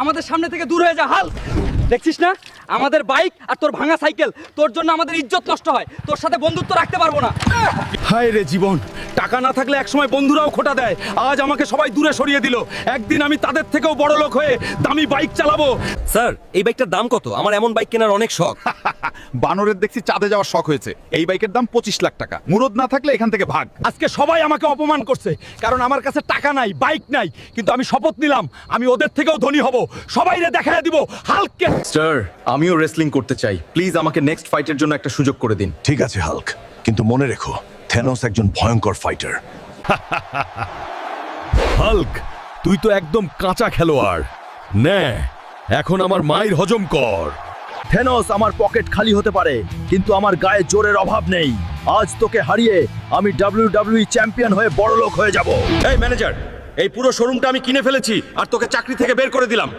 আমাদের সামনে থেকে দূর হয়ে যা হাল। দেখছিস না আমাদের বাইক আর তোর ভাঙা সাইকেল, তোর জন্য আমাদের ইজ্জত নষ্ট হয়, তোর সাথে বন্ধুত্ব রাখতে পারবো না। হায় রে জীবন, টাকা না থাকলে একসময় বন্ধুরাও খোটা দেয়, আজ আমাকে সবাই দূরে সরিয়ে দিল। একদিন আমি তাদের থেকেও বড় লোক হয়ে দামি বাইক চালাবো। স্যার এই বাইকটার দাম কত? আমার এমন বাইক কেনার অনেক শখ। বানরের দেখছি চাঁদে যাওয়ার শখ হয়েছে। এই বাইকের দাম 25 লাখ টাকা। মুরদ না থাকলে এখান থেকে ভাগ। আজকে সবাই আমাকে অপমান করছে, কারণ আমার কাছে টাকা নাই, বাইক নাই, কিন্তু আমি শপথ নিলাম আমি ওদের থেকেও ধনী হব। সবাইরে দেখায় দিব হাল্ককে। স্যার আমিও রেসলিং করতে চাই, প্লিজ আমাকে নেক্সট ফাইটের জন্য একটা সুযোগ করে দিন। ঠিক আছে হাল্ক, কিন্তু মনে রেখো থেনোস একজন ভয়ঙ্কর ফাইটার। হাল্ক, তুই তো একদম কাঁচা খেলোয়াড়। নে, এখন আমার মায়ের হজম কর। থেনোস আমার পকেট খালি হতে পারে, কিন্তু আমার গায়ে জোরের অভাব নেই। আজ তোকে হারিয়ে আমি WWE চ্যাম্পিয়ন হয়ে বড়লোক হয়ে যাব। এই ম্যানেজার, এই পুরো শোরুমটা আমি কিনে ফেলেছি আর তোকে চাকরি থেকে বের করে দিলাম।